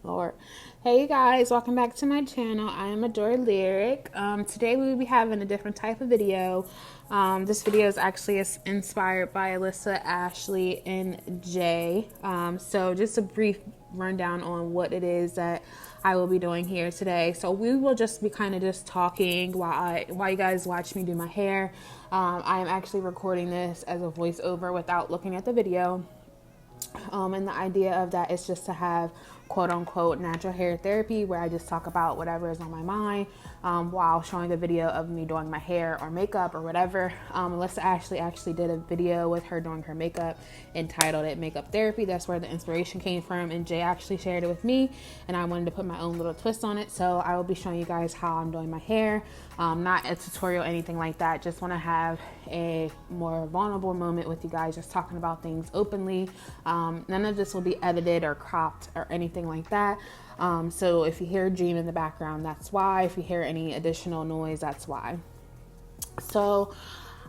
Lord. Hey you guys, welcome back to my channel. I am Adore Lyric. Today we will be having a different type of video. This video is actually inspired by Alyssa, Ashley, and Jay. So just a brief rundown on what it is that I will be doing here today. So we will just be kind of just talking while you guys watch me do my hair. I am actually recording this as a voiceover without looking at the video. And the idea of that is just to have quote unquote natural hair therapy, where I just talk about whatever is on my mind while showing a video of me doing my hair or makeup or whatever. Alyssa actually did a video with her doing her makeup, entitled it Makeup Therapy. That's where the inspiration came from, and Jay actually shared it with me, and I wanted to put my own little twist on it. So I will be showing you guys how I'm doing my hair. Not a tutorial, anything like that. Just want to have a more vulnerable moment with you guys, just talking about things openly. None of this will be edited or cropped or anything like that. So if you hear Dream in the background, that's why. If you hear any additional noise, that's why. So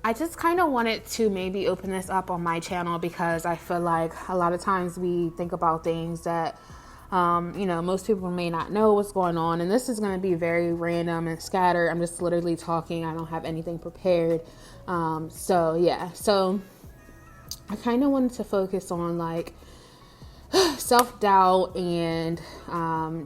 I just kind of wanted to maybe open this up on my channel, because I feel like a lot of times we think about things that most people may not know what's going on, and this is going to be very random and scattered. I'm just literally talking. I don't have anything prepared. So I kind of wanted to focus on like self-doubt and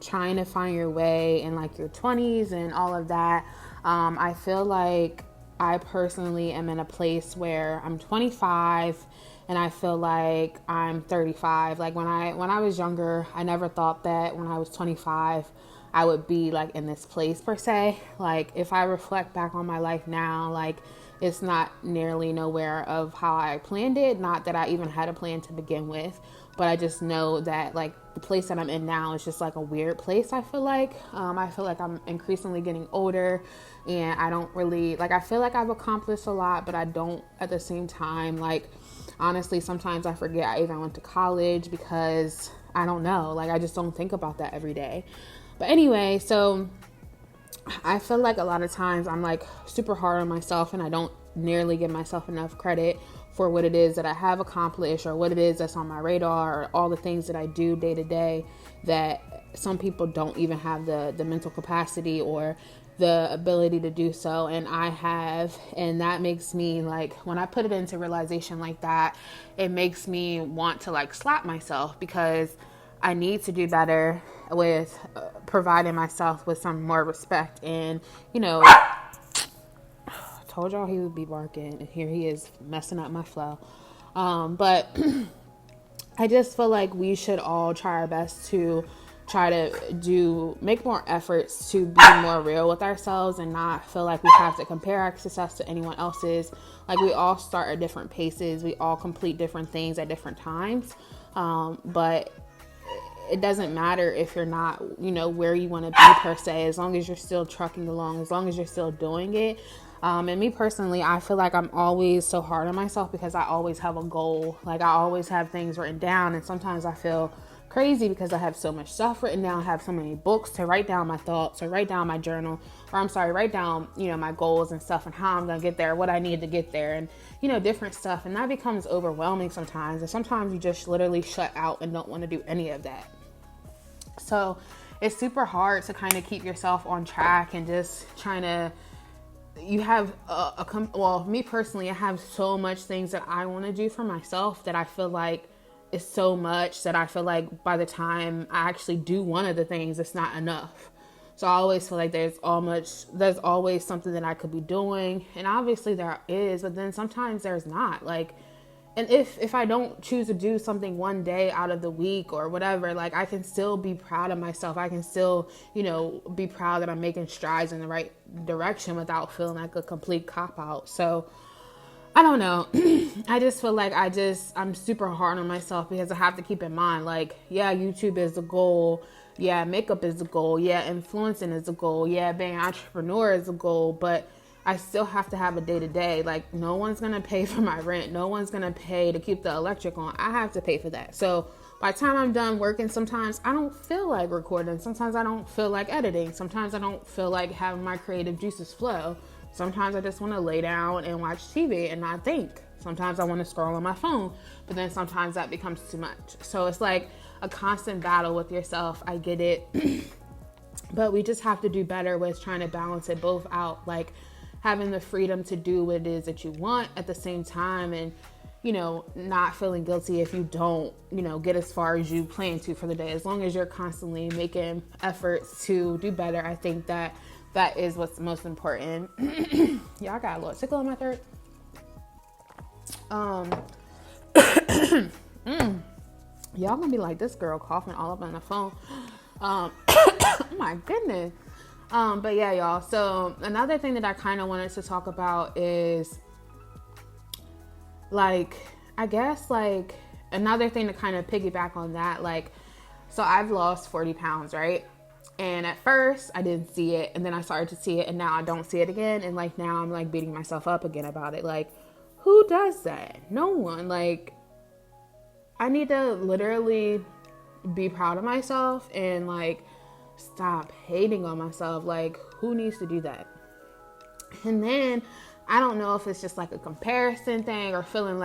trying to find your way in like your 20s and all of that. I feel like I personally am in a place where I'm 25 and I feel like I'm 35. Like when I was younger, I never thought that when I was 25 I would be like in this place per se. Like if I reflect back on my life now, like it's not nearly nowhere of how I planned it. Not that I even had a plan to begin with, but I just know that like the place that I'm in now is just like a weird place. I feel like I'm increasingly getting older, and I don't really like, I feel like I've accomplished a lot, but I don't at the same time. Like honestly, sometimes I forget I even went to college, because I don't know, like I just don't think about that every day. But anyway, so I feel like a lot of times I'm like super hard on myself, and I don't nearly give myself enough credit for what it is that I have accomplished, or what it is that's on my radar, or all the things that I do day to day that some people don't even have the mental capacity or the ability to do so. And I have, and that makes me like, when I put it into realization like that, it makes me want to like slap myself, because I need to do better with providing myself with some more respect. And told y'all he would be barking, and here he is messing up my flow. But I just feel like we should all try our best to try to make more efforts to be more real with ourselves, and not feel like we have to compare our success to anyone else's. Like we all start at different paces, we all complete different things at different times, but it doesn't matter if you're not, where you want to be per se, as long as you're still trucking along, as long as you're still doing it. And me personally, I feel like I'm always so hard on myself, because I always have a goal. Like I always have things written down, and sometimes I feel crazy because I have so much stuff written down. I have so many books to write down my thoughts, or write down my journal, write down, my goals and stuff, and how I'm going to get there, what I need to get there, and, different stuff. And that becomes overwhelming sometimes. And sometimes you just literally shut out and don't want to do any of that. So it's super hard to kind of keep yourself on track, and just trying to, you have me personally, I have so much things that I want to do for myself, that I feel like it's so much that I feel like by the time I actually do one of the things, it's not enough. So I always feel like there's always something that I could be doing. And obviously there is, but then sometimes there's not. Like, and if I don't choose to do something one day out of the week or whatever, like I can still be proud of myself. I can still, be proud that I'm making strides in the right direction without feeling like a complete cop out. So I don't know. I just feel like I'm super hard on myself, because I have to keep in mind, like, yeah, YouTube is the goal. Yeah, makeup is the goal. Yeah, influencing is the goal. Yeah, being an entrepreneur is the goal. But I still have to have a day-to-day. Like, no one's going to pay for my rent. No one's going to pay to keep the electric on. I have to pay for that. So by the time I'm done working, sometimes I don't feel like recording. Sometimes I don't feel like editing. Sometimes I don't feel like having my creative juices flow. Sometimes I just want to lay down and watch TV and not think. Sometimes I want to scroll on my phone, but then sometimes that becomes too much. So it's like, a constant battle with yourself. I get it. But we just have to do better with trying to balance it both out, like having the freedom to do what it is that you want at the same time, and not feeling guilty if you don't get as far as you plan to for the day. As long as you're constantly making efforts to do better, I think that is what's most important. Y'all got a little tickle in my throat. Y'all gonna be like, this girl coughing all up on the phone. Oh my goodness. But yeah, y'all. So another thing that I kind of wanted to talk about is another thing to kind of piggyback on that. So I've lost 40 pounds, right? And at first I didn't see it, and then I started to see it, and now I don't see it again. And now I'm beating myself up again about it. Who does that? No one. I need to literally be proud of myself and stop hating on myself. Who needs to do that? And then I don't know if it's just a comparison thing or feeling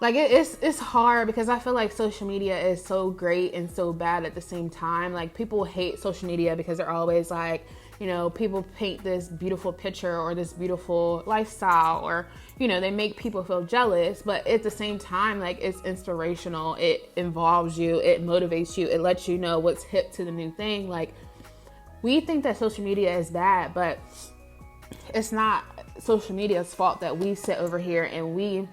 it's hard because I feel like social media is so great and so bad at the same time. People hate social media because they're always people paint this beautiful picture or this beautiful lifestyle, or they make people feel jealous, but at the same time, it's inspirational. It involves you, it motivates you, it lets you know what's hip to the new thing. We think that social media is bad, but it's not social media's fault that we sit over here and we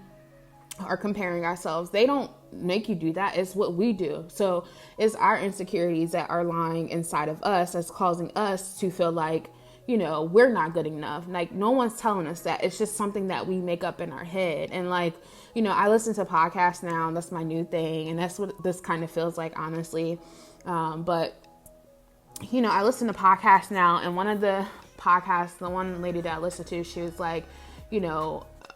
are comparing ourselves. They don't make you do that. It's what we do. So it's our insecurities that are lying inside of us that's causing us to feel we're not good enough. No one's telling us that. It's just something that we make up in our head. And I listen to podcasts now, and that's my new thing. And that's what this kind of feels like, honestly. But I listen to podcasts now, and one of the podcasts, the one lady that I listened to, she was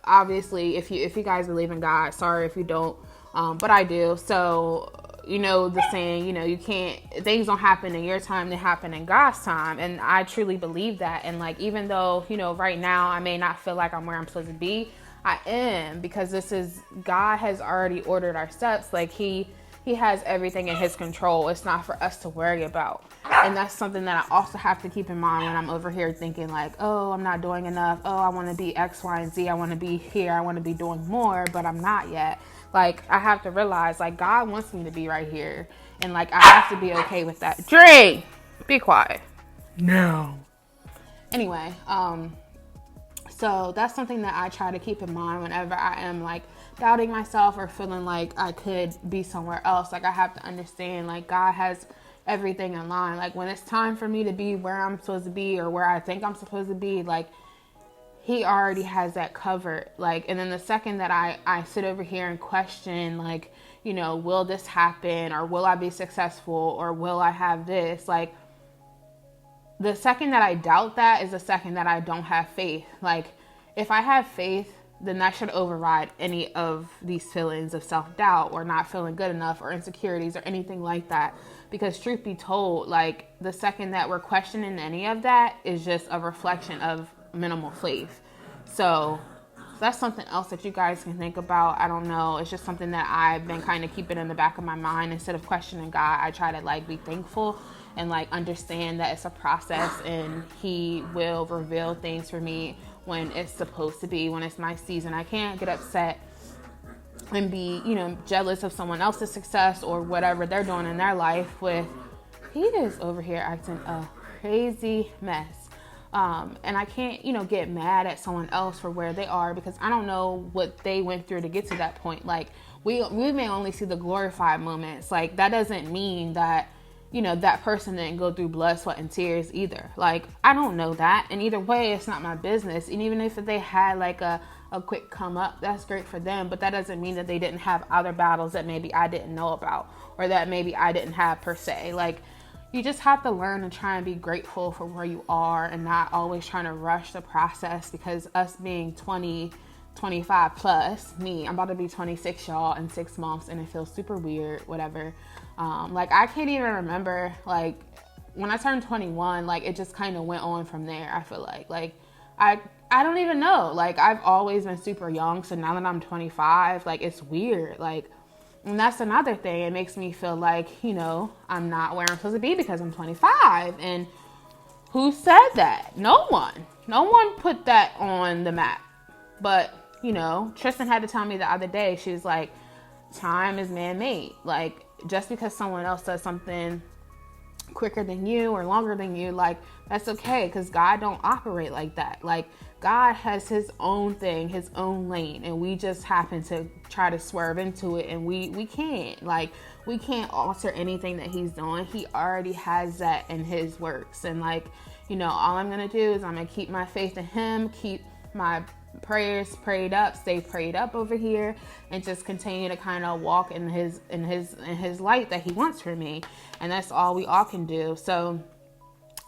obviously, if you guys believe in God, sorry if you don't, but I do. So, the saying, you can't, things don't happen in your time, they happen in God's time. And I truly believe that. And even though, right now I may not feel like I'm where I'm supposed to be, I am, because God has already ordered our steps. He has everything in his control. It's not for us to worry about. And that's something that I also have to keep in mind when I'm over here thinking oh, I'm not doing enough. Oh, I want to be X, Y, and Z. I want to be here. I want to be doing more, but I'm not yet. I have to realize God wants me to be right here. And I have to be okay with that. Dre, be quiet. No. Anyway, so that's something that I try to keep in mind whenever I am doubting myself or feeling I could be somewhere else. I have to understand God has everything in line. When it's time for me to be where I'm supposed to be or where I think I'm supposed to be, he already has that covered. And then the second that I sit over here and question, will this happen, or will I be successful, or will I have this? The second that I doubt that is the second that I don't have faith. If I have faith, then that should override any of these feelings of self-doubt or not feeling good enough or insecurities or anything like that. Because truth be told, the second that we're questioning any of that is just a reflection of minimal faith. So that's something else that you guys can think about. I don't know. It's just something that I've been kind of keeping in the back of my mind. Instead of questioning God, I try to be thankful and understand that it's a process, and he will reveal things for me when it's supposed to be, when it's my season. I can't get upset and be, jealous of someone else's success or whatever they're doing in their life he is over here acting a crazy mess. And I can't, get mad at someone else for where they are, because I don't know what they went through to get to that point. We may only see the glorified moments. That doesn't mean that, that person didn't go through blood, sweat, and tears either. I don't know that. And either way, it's not my business. And even if they had a quick come up, that's great for them. But that doesn't mean that they didn't have other battles that maybe I didn't know about, or that maybe I didn't have per se. You just have to learn and try and be grateful for where you are, and not always trying to rush the process, because us being 20, 25 plus, I'm about to be 26, y'all, in 6 months, and it feels super weird, whatever. I can't even remember, when I turned 21, it just kind of went on from there. I feel I don't even know. I've always been super young. So now that I'm 25, it's weird. And that's another thing. It makes me feel like, you know, I'm not where I'm supposed to be because I'm 25. And who said that? No one. No one put that on the map. But, you know, Tristan had to tell me the other day, she was like, time is man-made. Like, just because someone else does something quicker than you or longer than you, like, that's okay, because God don't operate like that. Like, God has his own thing, his own lane, and we just happen to try to swerve into it, and we can't. Like, we can't alter anything that he's doing. He already has that in his works. And, like, you know, all I'm gonna do is I'm gonna keep my faith in him, keep my prayers prayed up, stay prayed up over here, and just continue to kind of walk in his light that he wants for me. And that's all we all can do. So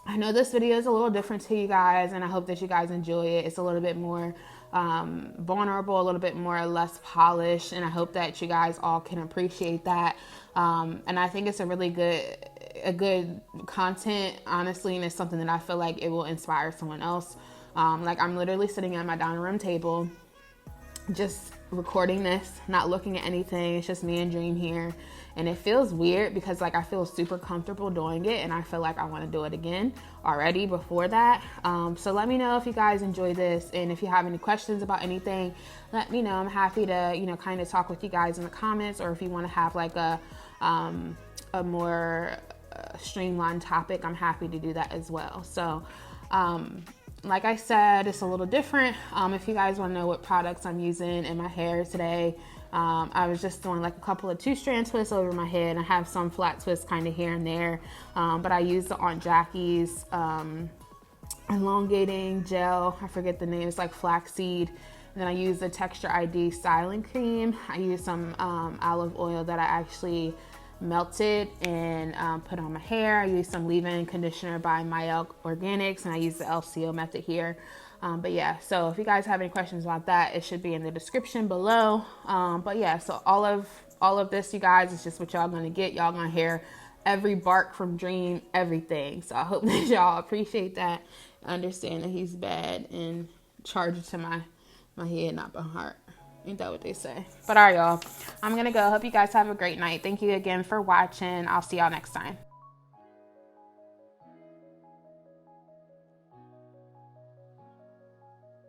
I know this video is a little different to you guys, and I hope that you guys enjoy it. It's a little bit more vulnerable, a little bit more less polished, and I hope that you guys all can appreciate that. And I think it's a really good content, honestly, and it's something that I feel like it will inspire someone else. Like, I'm literally sitting at my dining room table, just recording this, not looking at anything. It's just me and Dream here. And it feels weird because, like, I feel super comfortable doing it, and I feel like I want to do it again already before that. So let me know if you guys enjoy this, and if you have any questions about anything, let me know. I'm happy to, you know, kind of talk with you guys in the comments, or if you want to have like a more streamlined topic, I'm happy to do that as well. So, like I said, it's a little different. If you guys want to know what products I'm using in my hair today, I was just doing like a couple of 2-strand twists over my head. I have some flat twists kind of here and there, but I used the Aunt Jackie's elongating gel. I forget the name. It's like flaxseed. And then I use the Texture ID styling cream. I use some olive oil that I actually melted and put on my hair. I use some leave-in conditioner by Mayel Organics, and I use the LCO method here. But yeah, so if you guys have any questions about that, it should be in the description below. But yeah, so all of this, you guys, is just what y'all gonna get. Y'all gonna hear every bark from Dream, everything. So I hope that y'all appreciate that, understand that he's bad, and charge it to my head, not my heart. Ain't that what they say? But all right, y'all, I'm gonna go. Hope you guys have a great night. Thank you again for watching. I'll see y'all next time.